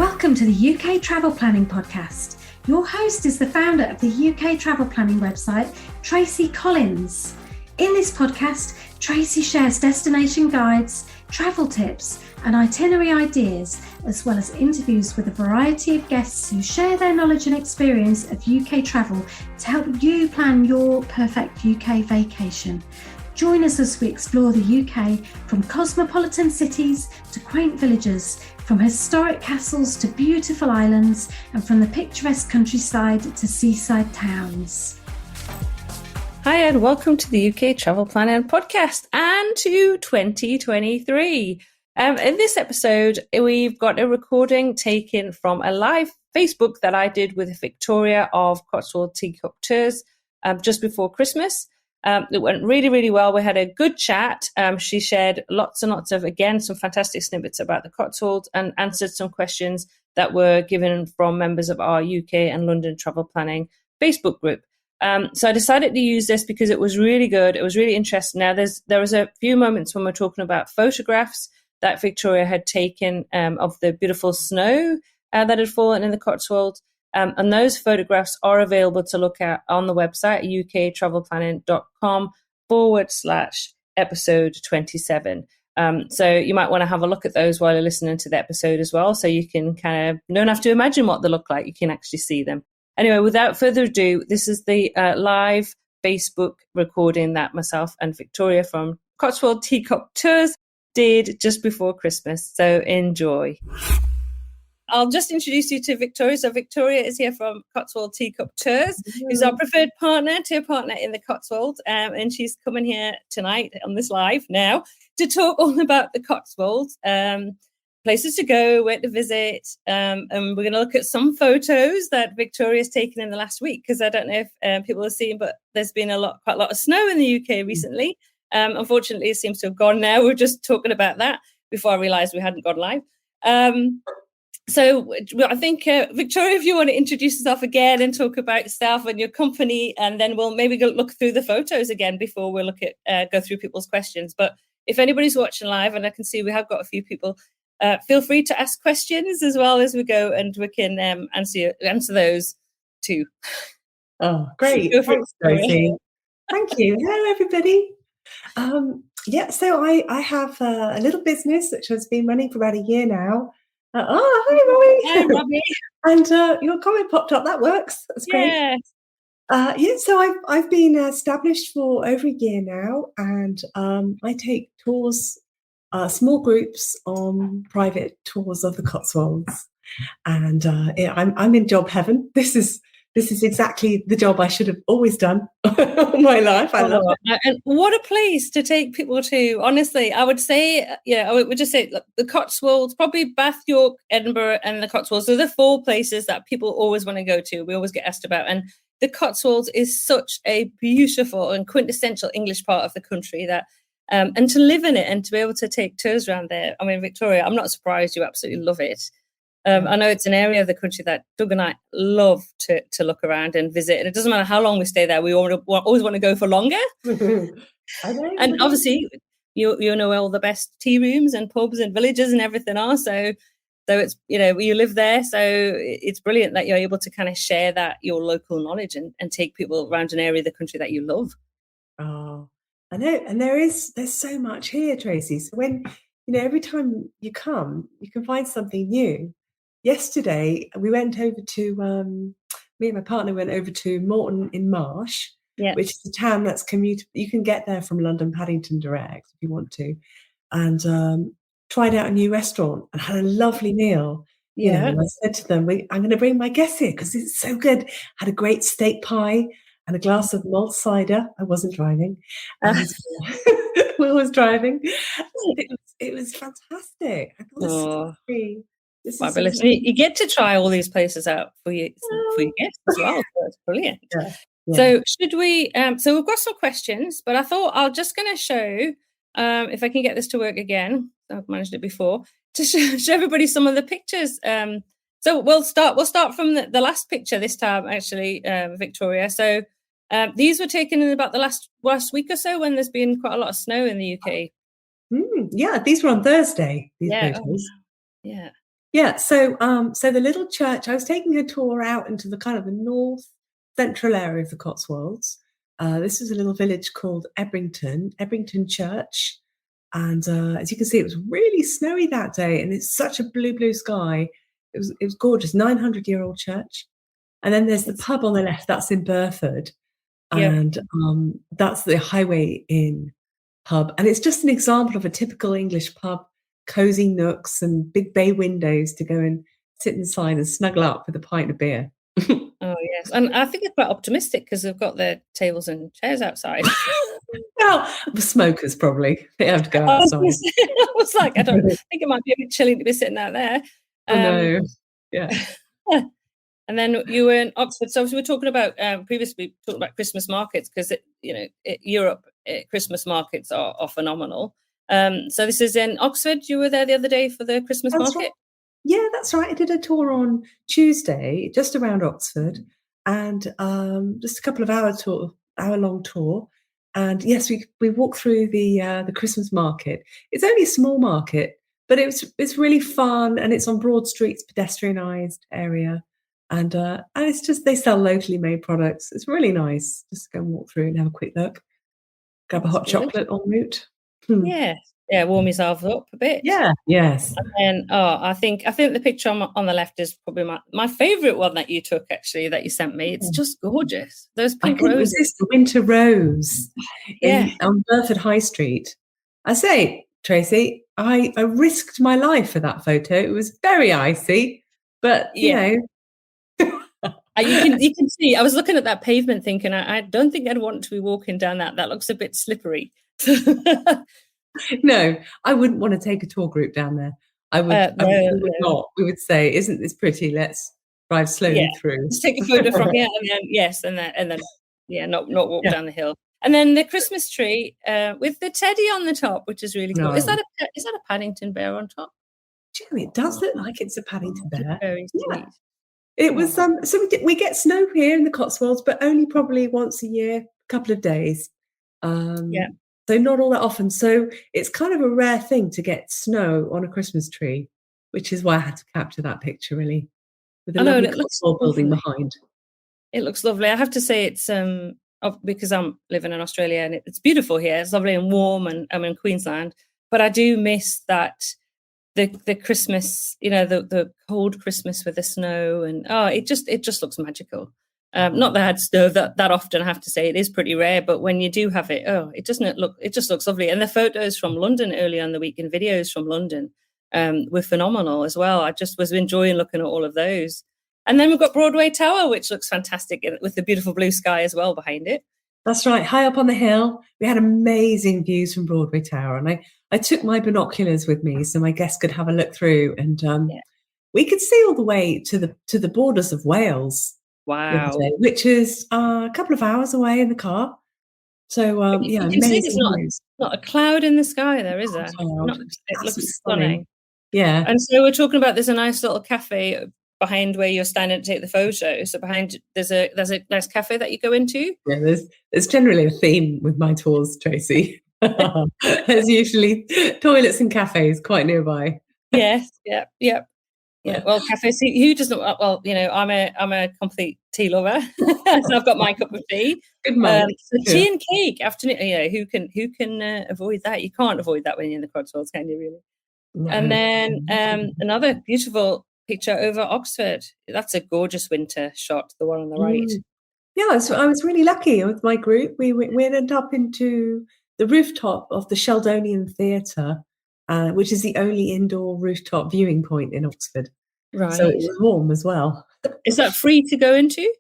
Welcome to the UK Travel Planning Podcast. Your host is the founder of the UK Travel Planning website, Tracy Collins. In this podcast, Tracy shares destination guides, travel tips, and itinerary ideas, as well as interviews with a variety of guests who share their knowledge and experience of UK travel to help you plan your perfect UK vacation. Join us as we explore the UK from cosmopolitan cities to quaint villages, from historic castles to beautiful islands, and from the picturesque countryside to seaside towns. Hi, and welcome to the UK Travel Planning Podcast and to 2023. In this episode, we've got a recording taken from a live Facebook that I did with Victoria of Cotswold Teacup Tours just before Christmas. It went really, really well. We had a good chat. She shared lots and lots of, again, some fantastic snippets about the Cotswolds and answered some questions that were given from members of our UK and London travel planning Facebook group. So I decided to use this because it was really good. It was really interesting. Now, there was a few moments when we're talking about photographs that Victoria had taken of the beautiful snow that had fallen in the Cotswolds. And those photographs are available to look at on the website, uktravelplanning.com/episode 27. So you might want to have a look at those while you're listening to the episode as well. So you can you don't have to imagine what they look like. You can actually see them. Anyway, without further ado, this is the live Facebook recording that myself and Victoria from Cotswold Teacup Tours did just before Christmas. So enjoy. I'll just introduce you to Victoria. So Victoria is here from Cotswold Teacup Tours, who's our preferred tour partner in the Cotswolds. And she's coming here tonight on this live now to talk all about the Cotswolds, places to go, where to visit. And we're going to look at some photos that Victoria's taken in the last week, because I don't know if people have seen, but there's been quite a lot of snow in the UK recently. Unfortunately, it seems to have gone now. We're just talking about that before I realised we hadn't gone live. So I think, Victoria, if you want to introduce yourself again and talk about yourself and your company, and then we'll maybe go look through the photos again before we go through people's questions. But if anybody's watching live, and I can see we have got a few people, feel free to ask questions as well as we go, and we can answer those too. Oh, great. Thanks, Tracy. Thank you. Hello, everybody. So I have a little business which has been running for about a year now. Hi, Robbie. And your comment popped up. That works. That's great. So I've been established for over a year now, and I take tours, small groups on private tours of the Cotswolds, and I'm in job heaven. This is exactly the job I should have always done all my life. I love it. And what a place to take people to. Honestly, I would say, I would just say the Cotswolds, probably Bath, York, Edinburgh, and the Cotswolds are the four places that people always want to go to. We always get asked about. And the Cotswolds is such a beautiful and quintessential English part of the country that, and to live in it and to be able to take tours around there. I mean, Victoria, I'm not surprised you absolutely love it. I know it's an area of the country that Doug and I love to look around and visit. And it doesn't matter how long we stay there. We always want to go for longer. And obviously, you know all the best tea rooms and pubs and villages and everything are. So it's, you live there. So it's brilliant that you're able to kind of share your local knowledge and take people around an area of the country that you love. Oh, I know. And there's so much here, Tracy. So when, every time you come, you can find something new. Yesterday, we went over to, me and my partner went over to Morton in Marsh, which is a town that's commutable. You can get there from London Paddington direct if you want to, and tried out a new restaurant and had a lovely meal. And I said to them, I'm going to bring my guests here because it's so good. Had a great steak pie and a glass of malt cider. I wasn't driving. Will was driving. It was fantastic. I thought this is fabulous. You get to try all these places out for your guests as well. So it's brilliant. Yeah. So should we? So we've got some questions, but I thought I'm just going to show, if I can get this to work again. I've managed it before to show everybody some of the pictures. So we'll start from the last picture this time, actually, Victoria. So these were taken in about the last week or so when there's been quite a lot of snow in the UK. These were on Thursday. These photos. Yeah. Yeah, so the little church, I was taking a tour out into the kind of the north central area of the Cotswolds. This is a little village called Ebrington Church. And as you can see, it was really snowy that day, and it's such a blue sky. It was gorgeous, 900-year-old church. And then there's the pub on the left, that's in Burford. Yep. And that's the Highway Inn pub. And it's just an example of a typical English pub, cozy nooks and big bay windows to go and sit inside and snuggle up with a pint of beer. Oh, yes. And I think it's quite optimistic because they've got their tables and chairs outside. Well, the smokers probably. They have to go outside. I was like, I don't think it might be a bit chilly to be sitting out there. Oh, no. Yeah. And then you were in Oxford. So we were talking about previously talking about Christmas markets because Europe Christmas markets are phenomenal. So this is in Oxford. You were there the other day for the Christmas market. Right. Yeah, that's right. I did a tour on Tuesday, just around Oxford, and just a couple of hour-long tour. And yes, we walked through the Christmas market. It's only a small market, but it's really fun, and it's on broad streets, pedestrianised area. And it's just, they sell locally made products. It's really nice just to go and walk through and have a quick look. Grab a hot chocolate en route. Yeah, warm yourself up a bit. Yeah, yes. And then, I think the picture on the left is probably my favourite one that you took, actually, that you sent me. It's just gorgeous. Those pink roses. Resist the winter rose on Burford High Street. I say, Tracy, I risked my life for that photo. It was very icy, but you know. You can see, I was looking at that pavement thinking, I don't think I'd want to be walking down that. That looks a bit slippery. No, I wouldn't want to take a tour group down there. I would not. We would say, isn't this pretty? Let's drive slowly through. Just take a photo from here and then not walk down the hill. And then the Christmas tree with the teddy on the top, which is really cool. No. Is that a Paddington bear on top? It does look like it's a Paddington bear. Very sweet. It was so we get snow here in the Cotswolds, but only probably once a year, a couple of days. So not all that often. So it's kind of a rare thing to get snow on a Christmas tree, which is why I had to capture that picture, really, with the lovely Cotswold building behind. It looks lovely. I have to say it's because I'm living in Australia and it's beautiful here. It's lovely and warm, and I'm in Queensland. But I do miss that the Christmas, the cold Christmas with the snow, and it just looks magical. Not that I had snow that often, I have to say. It is pretty rare, but when you do have it, it just looks lovely. And the photos from London earlier in the week and videos from London were phenomenal as well. I just was enjoying looking at all of those. And then we've got Broadway Tower, which looks fantastic with the beautiful blue sky as well behind it. That's right. High up on the hill, we had amazing views from Broadway Tower. And I took my binoculars with me so my guests could have a look through. And we could see all the way to the borders of Wales. Wow. Which is a couple of hours away in the car. So, you can see it's not a cloud in the sky there, is there? It looks stunning. Yeah. And so we're talking about, there's a nice little cafe behind where you're standing to take the photo. So behind, there's a nice cafe that you go into. Yeah, there's generally a theme with my tours, Tracy. There's usually toilets and cafes quite nearby. Yes, yeah. Well, cafe. See, who doesn't? Well, I'm a complete tea lover, so I've got my cup of tea. Good man. So tea and cake afternoon. Who can avoid that? You can't avoid that when you're in the Cotswolds, can you? Really? No. And then another beautiful picture over Oxford. That's a gorgeous winter shot. The one on the right. Yeah, I was really lucky with my group. We ended up into the rooftop of the Sheldonian Theatre. Which is the only indoor rooftop viewing point in Oxford. Right. So it was warm as well. Is that free to go into?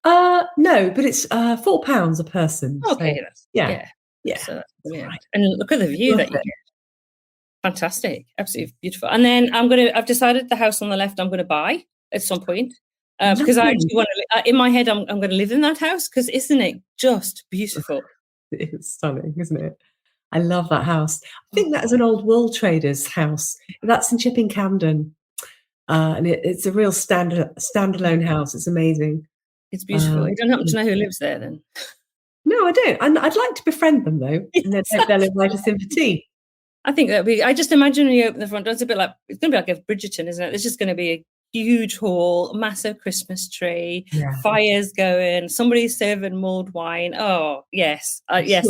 No, but it's £4 a person. Okay, so, yeah. So that's brilliant. Right. And look at the view that you get. Fantastic, absolutely beautiful. And then I've decided the house on the left I'm going to buy at some point because I actually want to. In my head, I'm going to live in that house because isn't it just beautiful? It's stunning, isn't it? I love that house. I think that is an old wool trader's house. That's in Chipping Camden. And it's a real standalone house. It's amazing. It's beautiful. You don't happen to know who lives there then? No, I don't. I'd like to befriend them, though. And then they'll invite us in for tea. I think that'd be. I just imagine when you open the front door, it's going to be like a Bridgerton, isn't it? There's just going to be a huge hall, massive Christmas tree, fires going, somebody serving mulled wine. Oh yes, yes.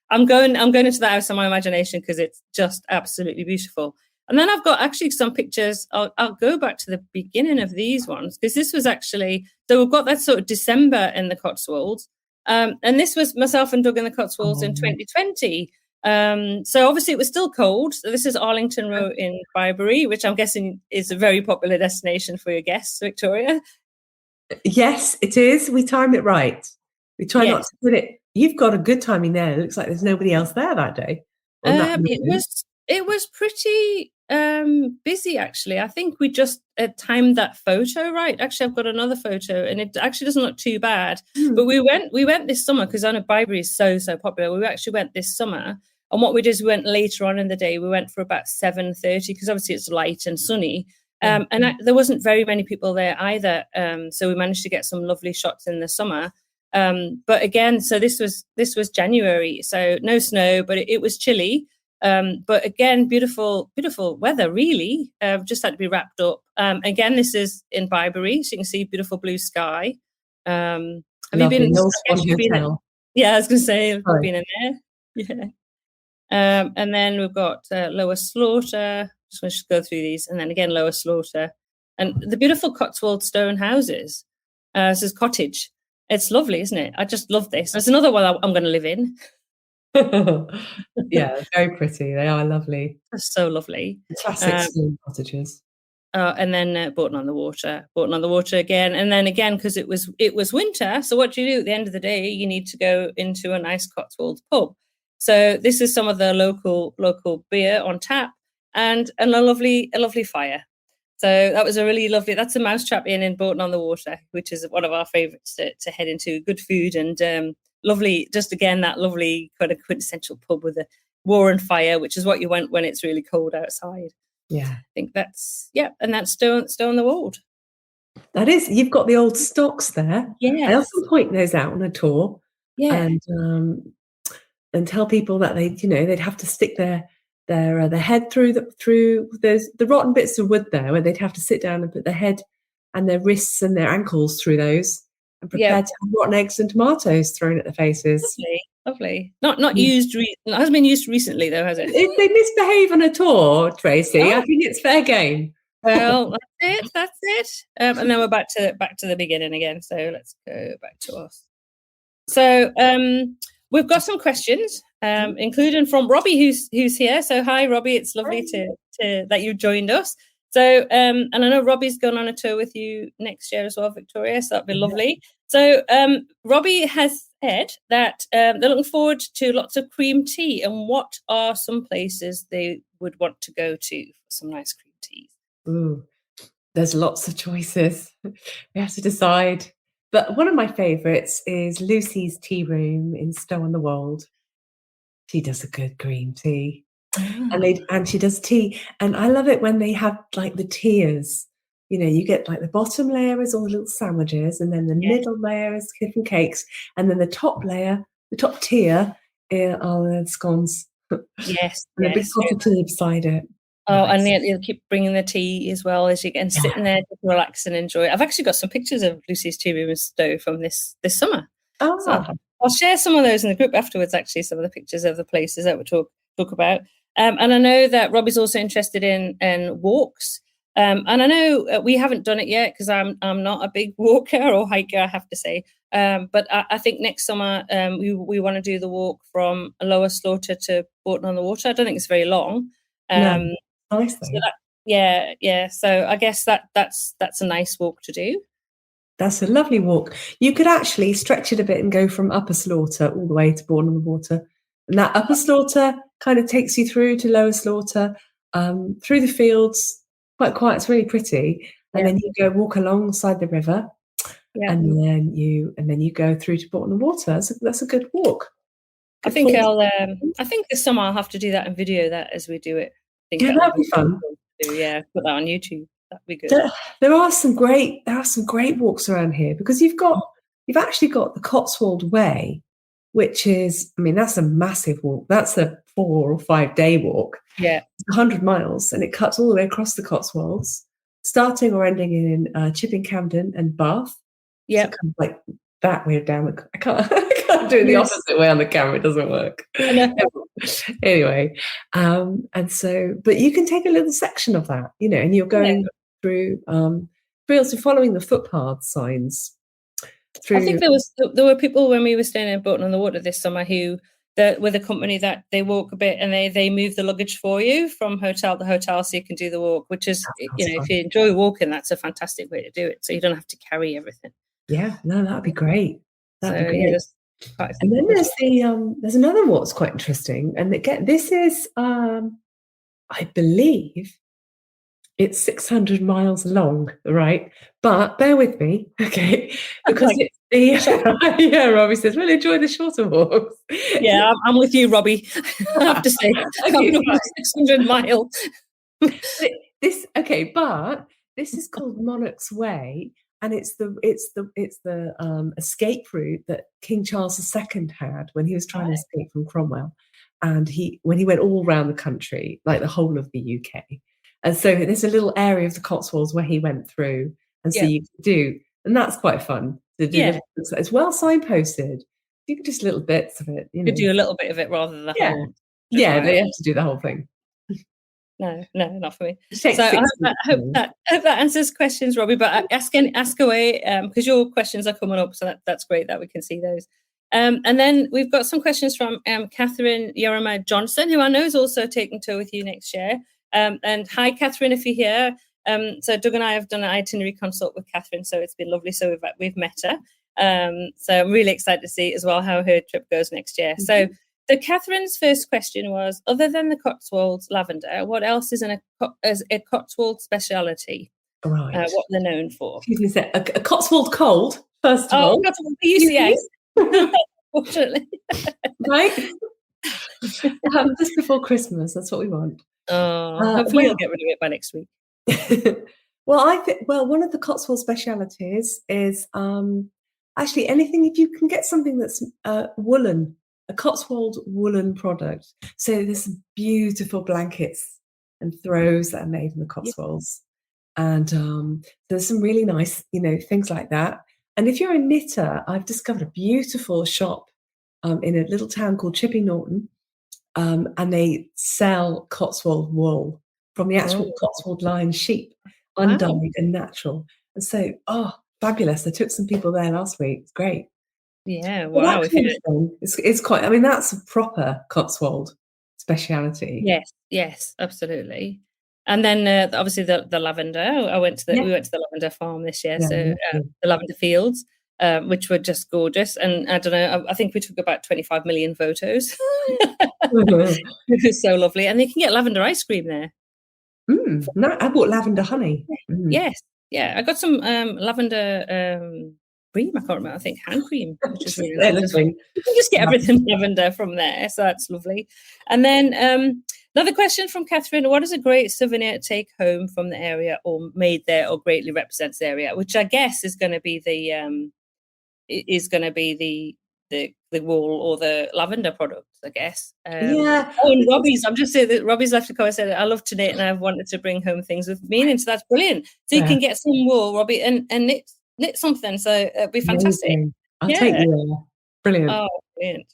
I'm going into that house in my imagination because it's just absolutely beautiful. And then I've got actually some pictures. I'll go back to the beginning of these ones because this was actually, so we've got that sort of December in the Cotswolds. And this was myself and Doug in the Cotswolds in 2020. So obviously it was still cold. So this is Arlington Row in Byberry, which I'm guessing is a very popular destination for your guests, Victoria. Yes, it is. We time it right. We try not to put it. You've got a good timing there. It looks like there's nobody else there that day. It was pretty busy, actually. I think we just timed that photo right. Actually, I've got another photo, and it actually doesn't look too bad. But we went this summer because I know Byberry is so popular. We actually went this summer, and what we did is we went later on in the day. We went for about 7:30 because obviously it's light and sunny. And there wasn't very many people there either. So we managed to get some lovely shots in the summer. But again, so this was January, so no snow, but it was chilly. But again, beautiful weather, really. Just had to be wrapped up. Again, this is in Byberry, so you can see beautiful blue sky. Have you been? Yeah, I was going to say, have you been in there? Yeah. And then we've got Lower Slaughter. Just want to go through these, and then again Lower Slaughter, and the beautiful Cotswold stone houses. This is Cottage. It's lovely, isn't it? I just love this. There's another one I'm going to live in. Yeah, very pretty. They are lovely. They're so lovely. Classic stone cottages. And then Bourton on the Water again, and then again because it was winter. So what do you do at the end of the day? You need to go into a nice Cotswold pub. So this is some of the local beer on tap, and a lovely fire. So that was a really lovely. That's a Mousetrap Inn in Bourton on the Water, which is one of our favourites to head into. Good food and lovely. Just again that lovely kind of quintessential pub with a war and fire, which is what you want when it's really cold outside. Yeah, I think that's and that's Stow on the Wold. That is. You've got the old stocks there. Yeah, I often point those out on a tour. Yeah, and tell people that they'd have to stick their head through there's the rotten bits of wood there where they'd have to sit down and put their head and their wrists and their ankles through those and prepare to have rotten eggs and tomatoes thrown at their faces. Lovely. Not used. It hasn't been used recently though, has it? If they misbehave on a tour, Tracy, I think it's fair game. Well, that's it. And then we're back to the beginning again. So let's go back to us. So we've got some questions, including from Robbie, who's here. So hi, Robbie. It's lovely to that you joined us. So and I know Robbie's going on a tour with you next year as well, Victoria. So that'd be lovely. So Robbie has said that they're looking forward to lots of cream tea. And what are some places they would want to go to for some nice cream teas? Ooh, there's lots of choices. We have to decide. But one of my favourites is Lucy's Tea Room in Stow on the Wold. She does a good green tea. And she does tea. And I love it when they have like the tiers. You get like the bottom layer is all the little sandwiches, and then the middle layer is different cakes, and then the top layer, the top tier are the scones. Yes. And a big pot of tea beside it. Oh, nice. And you'll keep bringing the tea as well as you get sitting there to relax and enjoy it. I've actually got some pictures of Lucy's Tea Room in Stow from this summer. Oh. So I'll share some of those in the group afterwards, actually, some of the pictures of the places that we'll talk about. And I know that Robbie's also interested in walks. And I know we haven't done it yet because I'm not a big walker or hiker, I have to say. But I think next summer we want to do the walk from Lower Slaughter to Bourton on the Water. I don't think it's very long. No. Nice so so I guess that's a nice walk to do. That's a lovely walk. You could actually stretch it a bit and go from Upper Slaughter all the way to Bourton on the Water, and that Upper Slaughter kind of takes you through to Lower Slaughter, through the fields, quite quiet. It's really pretty, and then you go walk alongside the river, and then you go through to Bourton on the Water. That's a good walk. I think this summer I'll have to do that and video that as we do it. That'd be fun. Put that on YouTube. That'd be good. There are some great walks around here because you've actually got the Cotswold Way, which is, I mean, that's a massive walk. That's a 4 or 5 day walk. Yeah. It's 100 miles, and it cuts all the way across the Cotswolds, starting or ending in Chipping Campden and Bath. Yeah. So kind of like that way down. I can't do it the opposite way on the camera. It doesn't work. Anyway, and so, but you can take a little section of that, and you're going through fields, following the footpath signs. I think there were people when we were staying in Bolton on the Water this summer who with a company that they walk a bit and they move the luggage for you from hotel to hotel so you can do the walk, which is, if you enjoy walking, that's a fantastic way to do it. So you don't have to carry everything. Yeah, no, that'd be great. That'd be great. Yeah, and then there's another one that's quite interesting. And again, this is, I believe, it's 600 miles long, right? But bear with me, okay? Because yeah, Robbie says, well, enjoy the shorter walks. Yeah, I'm with you, Robbie. I have to say, okay, 600 miles. But this is called Monarch's Way, and it's the escape route that King Charles II had when he was trying to escape from Cromwell, and when he went all around the country, like the whole of the UK. And so there's a little area of the Cotswolds where he went through, and so you can do, and that's quite fun to do. Yeah. It's well signposted. You can just little bits of it. You do a little bit of it rather than the whole. Yeah, they have to do the whole thing. No, not for me. So I hope that answers questions, Robbie. But ask away because your questions are coming up, so that's great that we can see those. And then we've got some questions from Catherine Yorima Johnson, who I know is also taking tour with you next year. And hi, Catherine, if you're here. So Doug and I have done an itinerary consult with Catherine, so it's been lovely. So we've met her. So I'm really excited to see as well how her trip goes next year. Mm-hmm. So Catherine's first question was, other than the Cotswolds lavender, what else is a Cotswold speciality? Right. What they're known for? Excuse me, a Cotswold cold, first of all. Cotswold UCS. Unfortunately. Right? Just before Christmas, that's what we want. Hopefully you'll get rid of it by next week. Well, one of the Cotswold specialities is actually anything, if you can get something that's woolen, a Cotswold woolen product. So there's some beautiful blankets and throws that are made in the Cotswolds. And there's some really nice, things like that. And if you're a knitter, I've discovered a beautiful shop in a little town called Chipping Norton. And they sell Cotswold wool from the actual Cotswold lion sheep, undyed and natural. And so, fabulous. I took some people there last week. It's great. Yeah, wow. It's quite, that's a proper Cotswold speciality. Yes, absolutely. And then obviously the lavender. We went to the lavender farm this year, the lavender fields. Which were just gorgeous. And I don't know, I think we took about 25 million photos. It was so lovely. And you can get lavender ice cream there. No, I bought lavender honey. Yes. Yeah. I got some lavender cream. I can't remember. I think hand cream, which is really lovely. You can just get everything lavender from there. So that's lovely. And then another question from Catherine. What is a great souvenir to take home from the area or made there or greatly represents the area? Which I guess is going to be the wool or the lavender products, I guess. And Robbie's, I'm just saying that Robbie's left a comment said, I love to knit and I've wanted to bring home things with meaning. So that's brilliant. So you can get some wool, Robbie, and knit something. So it'd be fantastic. Amazing. I'll take you there. Brilliant. Oh, brilliant.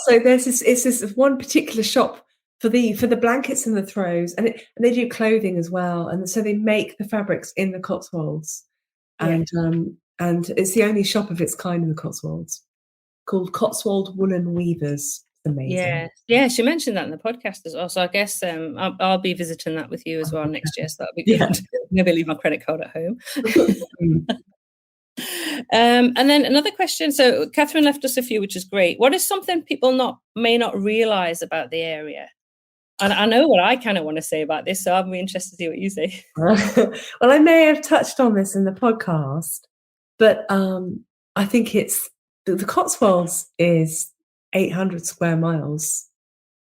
So there's this one particular shop for the blankets and the throws, and they do clothing as well. And so they make the fabrics in the Cotswolds. And it's the only shop of its kind in the Cotswolds, called Cotswold Woolen Weavers. Amazing. Yeah. She mentioned that in the podcast as well. So I guess I'll be visiting that with you as well next year. So that'll be good. Maybe leave my credit card at home. And then another question. So Catherine left us a few, which is great. What is something people may not realise about the area? And I know what I kind of want to say about this, so I'll be interested to see what you say. Well, I may have touched on this in the podcast, but I think it's the Cotswolds is 800 square miles.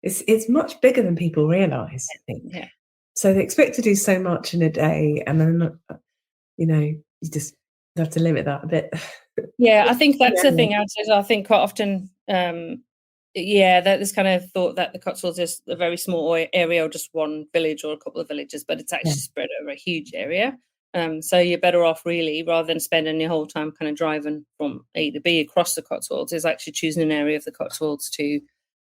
It's much bigger than people realise, I think. Yeah. So they expect to do so much in a day, and then you just have to limit that a bit. Yeah, I think that's the thing. I think quite often, there's kind of thought that the Cotswolds is a very small area or just one village or a couple of villages, but it's actually spread over a huge area. So you're better off really, rather than spending your whole time kind of driving from A to B across the Cotswolds, is actually choosing an area of the Cotswolds to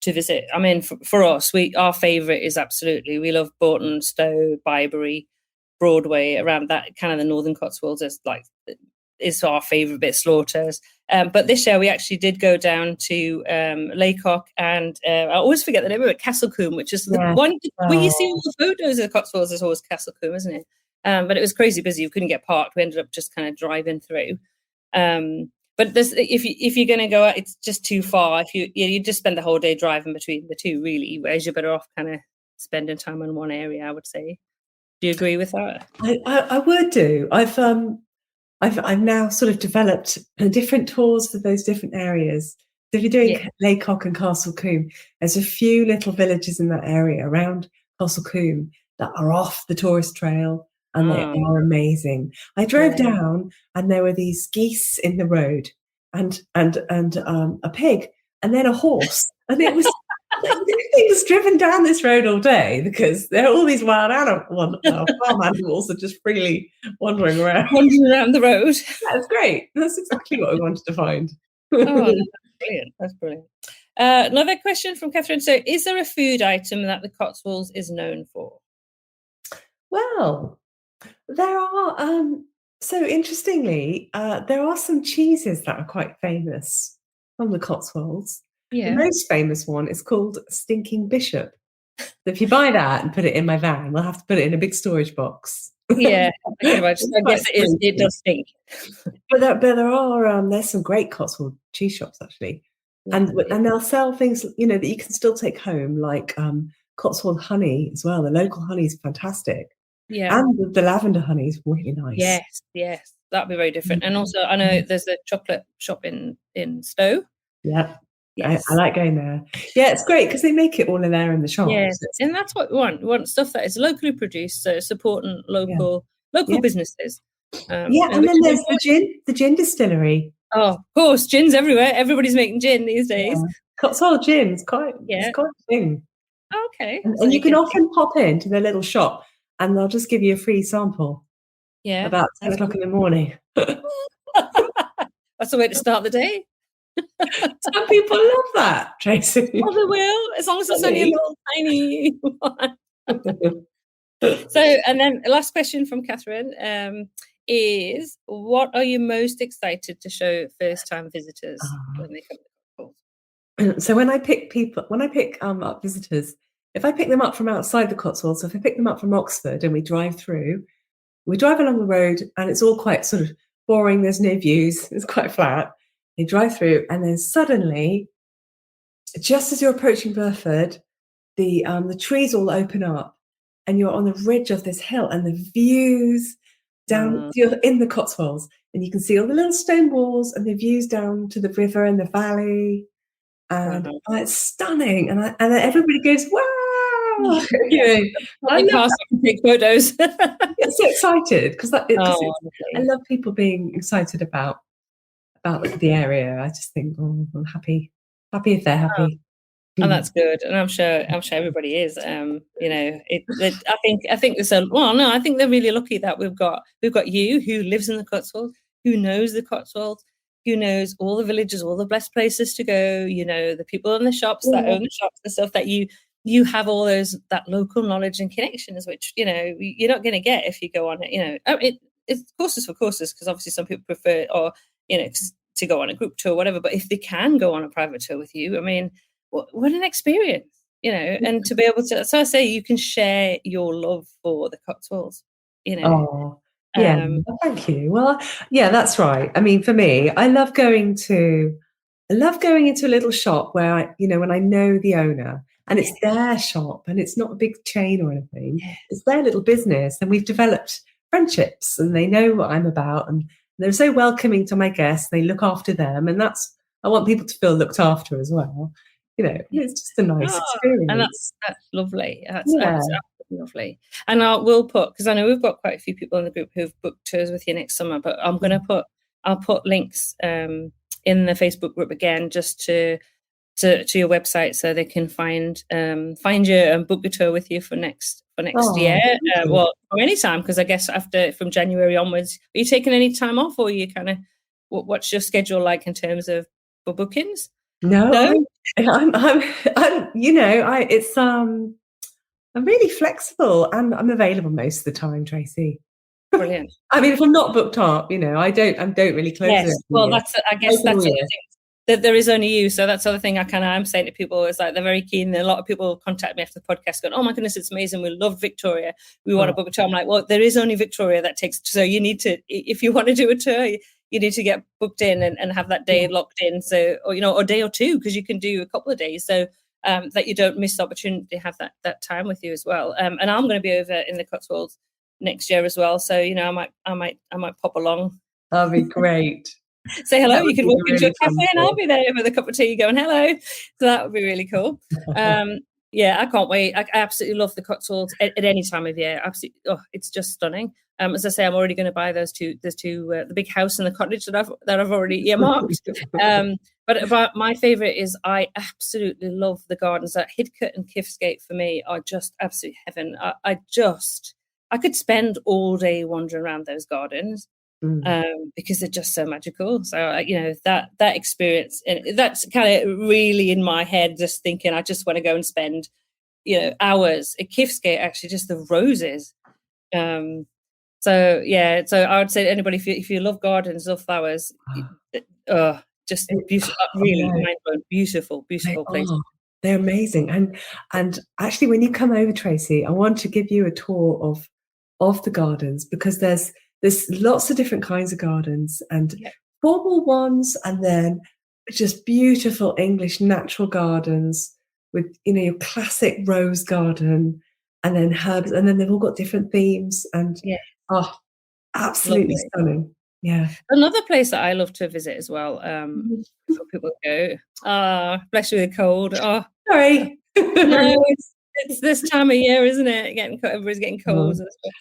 visit. I mean, for us, our favourite is absolutely, we love Bourton, Stowe, Byberry, Broadway, around that kind of the Northern Cotswolds is our favourite bit, Slaughters. But this year we actually did go down to Laycock and I always forget the name of it, Castlecombe, which is the one where you see all the photos of the Cotswolds. Is always Castlecombe, isn't it? But it was crazy busy. We couldn't get parked. We ended up just kind of driving through. But if you're going to go out, it's just too far. If you just spend the whole day driving between the two, really. Whereas you're better off kind of spending time in one area, I would say. Do you agree with that? I would do. I've now sort of developed different tours for those different areas. So if you're doing Laycock and Castlecombe, there's a few little villages in that area around Castlecombe that are off the tourist trail, and they are amazing. I drove down, and there were these geese in the road, and a pig, and then a horse, and it was. Things driven down this road all day because there are all these wild farm animals are just freely wandering around the road. That's great. That's exactly what I wanted to find. That's brilliant. Another question from Catherine. So, is there a food item that the Cotswolds is known for? Well, there are. So interestingly, there are some cheeses that are quite famous from the Cotswolds. The most famous one is called Stinking Bishop. So if you buy that and put it in my van, we'll have to put it in a big storage box. Yeah, I can imagine. I guess it does stink. But there are there's some great Cotswold cheese shops actually, and they'll sell things that you can still take home, like Cotswold honey as well. The local honey is fantastic. Yeah, and the lavender honey is really nice. Yes, that'd be very different. And also, I know there's a chocolate shop in Stowe. Yeah. Yes. I like going there. Yeah, it's great because they make it all in there in the shop. Yes, and that's what we want. We want stuff that is locally produced, so supporting local businesses. And then there's the gin distillery. Oh, of course, gin's everywhere. Everybody's making gin these days. Cotswold gin is quite a thing. Okay. And you can often pop into their little shop and they'll just give you a free sample. Yeah. About 10 o'clock in the morning. That's the way to start the day. Some people love that, Tracy. Oh, they will, as long as it's only a little tiny one. So, and then the last question from Catherine is, what are you most excited to show first-time visitors when they come to the Cotswolds? So when I pick up visitors, if I pick them up from outside the Cotswolds, so if I pick them up from Oxford and we drive along the road and it's all quite sort of boring, there's no views, it's quite flat. They drive through, and then suddenly, just as you're approaching Burford, the trees all open up, and you're on the ridge of this hill, and the views down. You're in the Cotswolds, and you can see all the little stone walls and the views down to the river and the valley, and it's stunning. And everybody goes, "Wow!" I can take photos. Get so excited because I love people being excited about the area. I just think, I'm happy if they're happy. And that's good. And I'm sure everybody is. I think there's I think they're really lucky that we've got you who lives in the Cotswolds, who knows the Cotswolds, who knows all the villages, all the best places to go, the people in the shops that own the shops and stuff, that you have all that local knowledge and connections, which, you're not going to get if you go on it, it's courses for courses, because obviously some people prefer, or to go on a group tour or whatever, but if they can go on a private tour with you, I mean, what an experience, and to be able to, so I say, you can share your love for the Cotswolds, Thank you. Well, that's right. I mean, for me, I love going into a little shop where when I know the owner, and it's their shop, and it's not a big chain or anything. It's their little business, and we've developed friendships, and they know what I'm about, and they're so welcoming to my guests. They look after them, and I want people to feel looked after as well. It's just a nice experience. And that's lovely. That's absolutely lovely. And we'll put, because I know we've got quite a few people in the group who've booked tours with you next summer, but I'm going to put I'll put links in the Facebook group again, just to your website, so they can find you and book a tour with you for next year. Well, from any time, because I guess from January onwards, are you taking any time off, or are you kind of, what's your schedule like in terms of for bookings? No? I'm I'm really flexible, and I'm available most of the time, Tracy. Brilliant. I mean, if I'm not booked up, I don't really close it. Yes, well, I guess that's the thing. That there is only you, so that's the other thing I'm saying to people is like, they're very keen. A lot of people contact me after the podcast going, "Oh my goodness, it's amazing, we love Victoria, we want to book a tour." I'm like, well, there is only Victoria that takes, so you need to, if you want to do a tour, you need to get booked in and have that day locked in, so, or a day or two, because you can do a couple of days, so that you don't miss the opportunity to have that time with you as well. And I'm going to be over in the Cotswolds next year as well, so I might pop along. That'd be great. Say hello. You can walk into a cafe and I'll be there with a cup of tea going hello. So that would be really cool. Yeah, I can't wait. I absolutely love the Cotswolds at any time of year. Absolutely, it's just stunning. As I say, I'm already going to buy those two, the big house and the cottage that I've already earmarked. But my favourite is, I absolutely love the gardens. That Hidcote and Kifsgate for me are just absolute heaven. I could spend all day wandering around those gardens. Because they're just so magical. So that experience, and that's kind of really in my head, just thinking I just want to go and spend hours at Kifsgate, actually, just the roses. So I would say to anybody, if you love gardens, love flowers, just beautiful, really mind-blowing, beautiful place. They're amazing. And actually, when you come over, Tracy, I want to give you a tour of the gardens, because there's lots of different kinds of gardens, and formal ones, and then just beautiful English natural gardens with, your classic rose garden, and then herbs, and then they've all got different themes, and absolutely stunning. Yeah. Another place that I love to visit as well, before people go, bless you with the cold. Oh, sorry. No, it's this time of year, isn't it? Everybody's getting colds and stuff.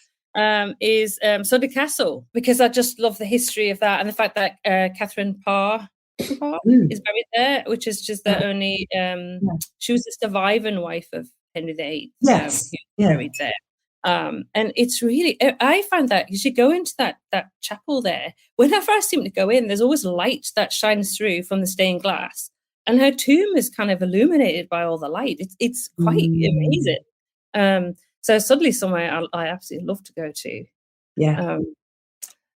Is Sudley Castle, because I just love the history of that, and the fact that Catherine Parr is buried there, which is just the only she was the surviving wife of Henry VIII. Who's buried there. And it's really, I find that you should go into that chapel there. Whenever I seem to go in, there's always light that shines through from the stained glass, and her tomb is kind of illuminated by all the light. It's quite amazing. So Sudley's somewhere I absolutely love to go to. Yeah.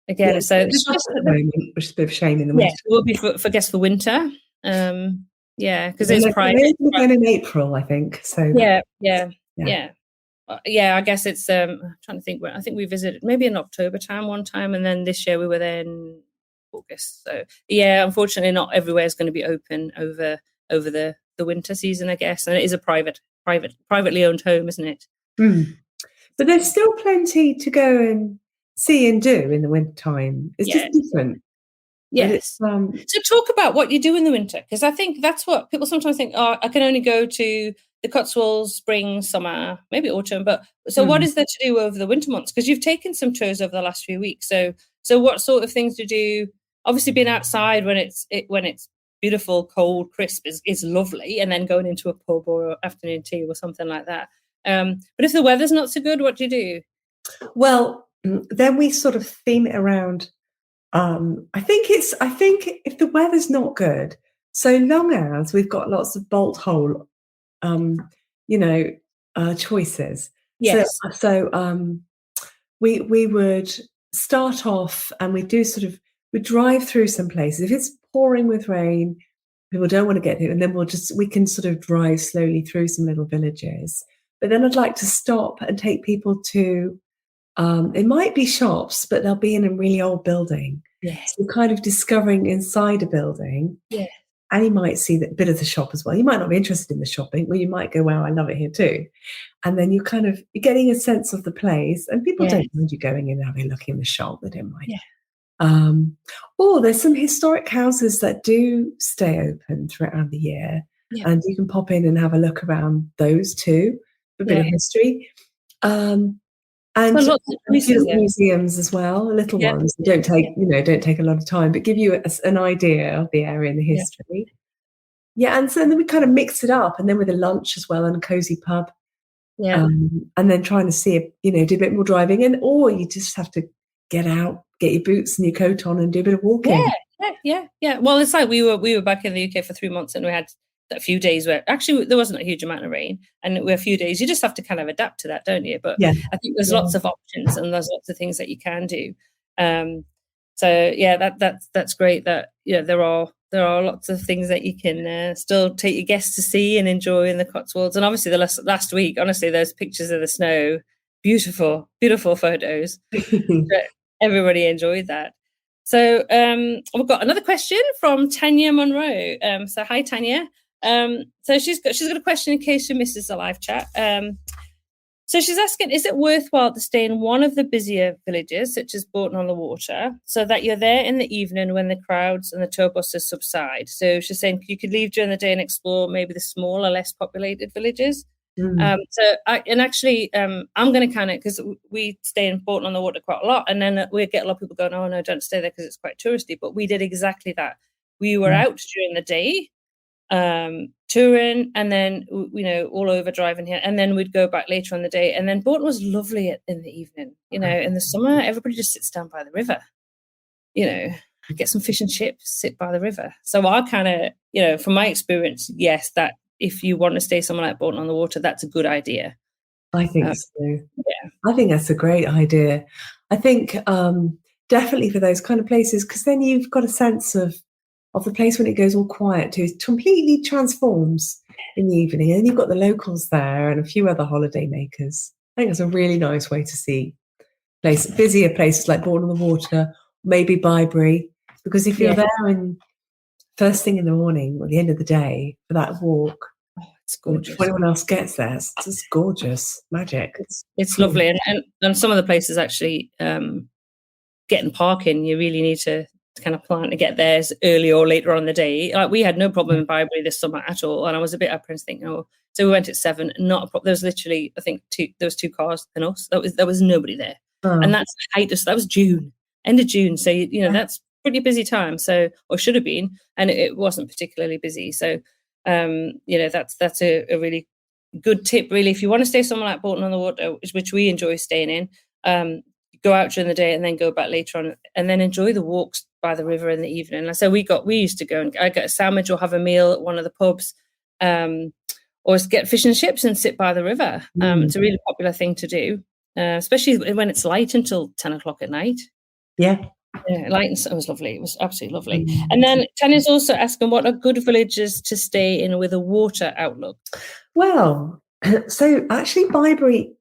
Again, so it's just at the moment, which is a bit of a shame in the winter. Yeah, it will be for winter. Because it's private. We're going in April, I think. So yeah. I guess it's. I'm trying to think. I think we visited maybe in October time one time, and then this year we were there in August. So unfortunately, not everywhere is going to be open over the winter season, I guess, and it is a privately owned home, isn't it? But there's still plenty to go and see and do in the winter time. It's just different. Yes. So talk about what you do in the winter, because I think that's what people sometimes think. Oh, I can only go to the Cotswolds spring, summer, maybe autumn. But so what is there to do over the winter months? Because you've taken some tours over the last few weeks. So what sort of things to do? Obviously, being outside when it's beautiful, cold, crisp is lovely, and then going into a pub or afternoon tea or something like that. But if the weather's not so good, what do you do? Well, then we sort of theme it around. I think if the weather's not good, so long as we've got lots of bolt hole, choices. Yes. So we would start off, and we drive through some places. If it's pouring with rain, people don't want to get there, and then we can sort of drive slowly through some little villages. But then I'd like to stop and take people to, it might be shops, but they'll be in a really old building. Yes. So kind of discovering inside a building. Yeah. And you might see that bit of the shop as well. You might not be interested in the shopping, or you might go, wow, I love it here too. And then you're getting a sense of the place, and people don't mind you going in and having a look in the shop. They don't mind. Yeah. There's some historic houses that do stay open throughout the year. Yeah. And you can pop in and have a look around those too. A bit of history. And Well, lots of choices beautiful there. museums as well, little Yeah. ones. They don't take a lot of time, but give you an idea of the area and the Yeah. history. Yeah, and so then we kind of mix it up, and then with a lunch as well and a cozy pub, Yeah. and then trying to see, do a bit more driving, or you just have to get out, get your boots and your coat on, and do a bit of walking. Yeah. Well, it's like we were back in the UK for 3 months, and we had a few days where actually there wasn't a huge amount of rain, and there were a few days you just have to kind of adapt to that, don't you? But Yeah, I think there's lots of options and there's lots of things that you can do. So yeah, that's great. That there are lots of things that you can still take your guests to see and enjoy in the Cotswolds. And obviously, the last week, honestly, those pictures of the snow, beautiful photos. Everybody enjoyed that. So we've got another question from Tanya Monroe. So hi, Tanya. So she's got a question in case she misses the live chat. So she's asking, is it worthwhile to stay in one of the busier villages, such as Bourton on the Water, so that you're there in the evening when the crowds and the tour buses subside? So she's saying you could leave during the day and explore maybe the smaller, less populated villages. I'm going to kind of, because we stay in Bourton on the Water quite a lot, and then we get a lot of people going, oh no, don't stay there because it's quite touristy. But we did exactly that. We were out during the day, touring, and then all over driving here, and then we'd go back later on the day. And then Bourton was lovely in the evening. In the summer, everybody just sits down by the river. Get some fish and chips, sit by the river. So I kind of, from my experience, yes, that if you want to stay somewhere like Bourton on the Water, that's a good idea. I think so. Yeah, I think that's a great idea. I think definitely for those kind of places, because then you've got a sense of the place when it goes all quiet too. It completely transforms in the evening, and you've got the locals there and a few other holiday makers. I think it's a really nice way to see busier places like Bourton on the Water, maybe Byberry, because if you're there in first thing in the morning or the end of the day for that walk, it's gorgeous. When anyone else gets there, it's just gorgeous, magic. It's lovely, and some of the places actually getting parking, you really need to kind of plan to get there as early or later on in the day. Like we had no problem in Byberry this summer at all, and I was a bit apprehensive thinking, so we went at 7, not a problem. There was literally, I think, there was 2 cars and us. There was nobody there, and that's height. That was end of June, so that's pretty busy time. So, or should have been, and it wasn't particularly busy. So, that's a really good tip, really. If you want to stay somewhere like Bourton on the Water, which we enjoy staying in, go out during the day and then go back later on, and then enjoy the walks by the river in the evening. And so we used to go and I get a sandwich or have a meal at one of the pubs, or get fish and chips and sit by the river. It's a really popular thing to do, especially when it's light until 10 o'clock at night. Yeah, light and sun was lovely. It was absolutely lovely. And then Tanya's also asking, what are good villages to stay in with a water outlook? Well, so actually Byberry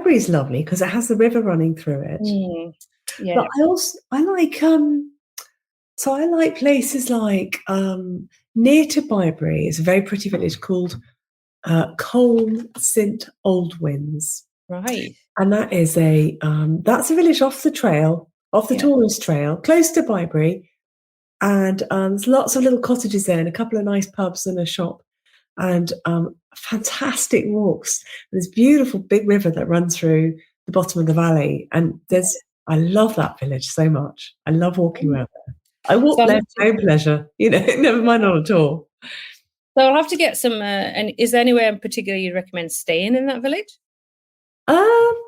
is lovely because it has the river running through it. Yeah. But I like places like near to Byberry is a very pretty village called Colne St Aldwins. Right. And that is that's a village off the trail, off the tourist trail, close to Byberry. And there's lots of little cottages there and a couple of nice pubs and a shop. And fantastic walks. There's beautiful big river that runs through the bottom of the valley, and I love that village so much. I love walking around there. I walk there for my own pleasure, never mind on a tour. So I'll have to get some. And is there anywhere in particular you recommend staying in that village?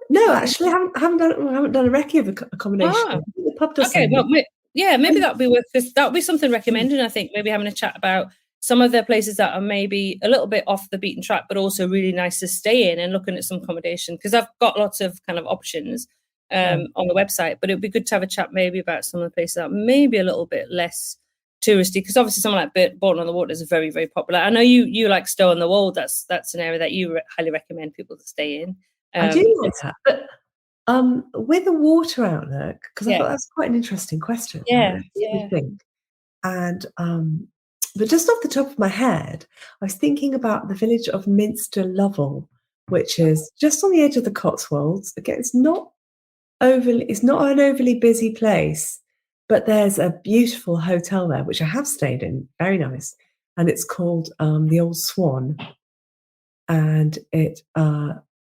No, actually, I haven't done a recce of accommodation. The pub does. Okay, well, maybe that'd be worth, because that would be something recommended. I think maybe having a chat about some of the places that are maybe a little bit off the beaten track, but also really nice to stay in, and looking at some accommodation, because I've got lots of kind of options on the website. But it'd be good to have a chat maybe about some of the places that maybe a little bit less touristy, because obviously someone like Bourton on the Water is very, very popular. I know you like Stow on the Wold. That's an area that you highly recommend people to stay in. I do like that, but with a water outlook, because I thought that's quite an interesting question. Yeah. Think. And but just off the top of my head, I was thinking about the village of Minster Lovell, which is just on the edge of the Cotswolds. Again, it's not an overly busy place, but there's a beautiful hotel there, which I have stayed in, very nice, and it's called the Old Swan, and it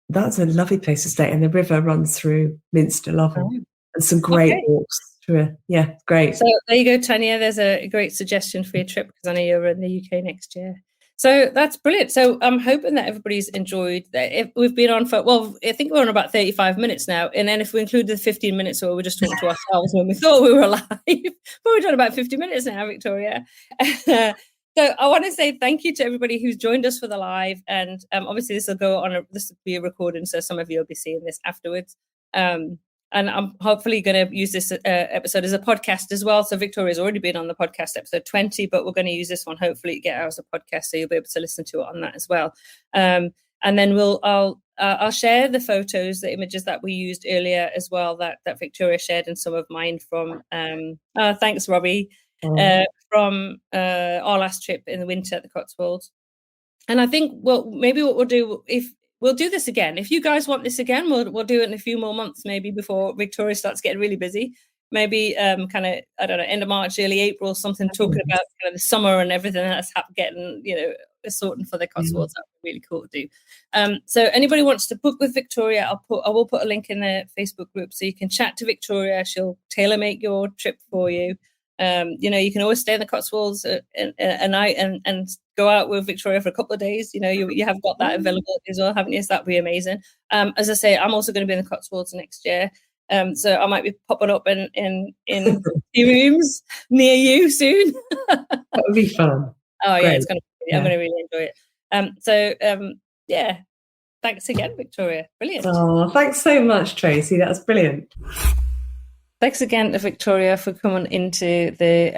That's a lovely place to stay, and the river runs through Minster Lovel, Oh, and some great okay. walks through. Yeah, great. So there you go, Tanya. There's a great suggestion for your trip because I know you're in the UK next year. So that's brilliant. So I'm hoping that everybody's enjoyed that. If we've been on for, well, I think we're on about 35 minutes now. And then if we include the 15 minutes where we're just talking to ourselves when we thought we were live, but we're done about 50 minutes now, Victoria. So I want to say thank you to everybody who's joined us for the live. And obviously this will go on, this will be a recording. So some of you will be seeing this afterwards. And I'm hopefully going to use this episode as a podcast as well. So Victoria's already been on the podcast episode 20, but we're going to use this one hopefully to get out as a podcast, so you'll be able to listen to it on that as well. And then I'll share the photos, the images that we used earlier as well, that Victoria shared, and some of mine from. Thanks, Robbie, from our last trip in the winter at the Cotswolds. And I think, well, maybe what we'll do, if we'll do this again, if you guys want this again, we'll do it in a few more months, maybe before Victoria starts getting really busy. Maybe kind of, I don't know, end of March, early April, something talking about kind of the summer and everything that's getting, sorting for the Cotswolds. That'd be really cool to do. So anybody wants to book with Victoria, I will put a link in the Facebook group so you can chat to Victoria. She'll tailor make your trip for you. You can always stay in the Cotswolds a night and go out with Victoria for a couple of days. You have got that availability as well, haven't you? So that'd be amazing. As I say, I'm also going to be in the Cotswolds next year. So I might be popping up in rooms near you soon. That would be fun. Oh, Great. Yeah, it's going to be, I'm going to really enjoy it. Yeah, thanks again, Victoria. Brilliant. Oh, thanks so much, Tracy. That was brilliant. Thanks again to Victoria for coming into the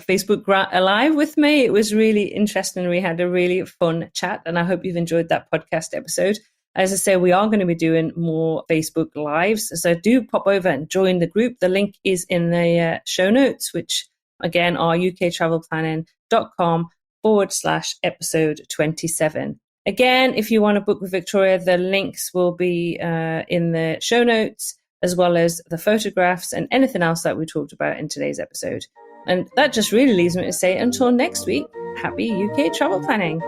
Facebook Live with me. It was really interesting. We had a really fun chat, and I hope you've enjoyed that podcast episode. As I say, we are going to be doing more Facebook Lives, so do pop over and join the group. The link is in the show notes, which again are uktravelplanning.com/episode 27. Again, if you want to book with Victoria, the links will be in the show notes, as well as the photographs and anything else that we talked about in today's episode. And that just really leaves me to say, until next week, happy UK travel planning.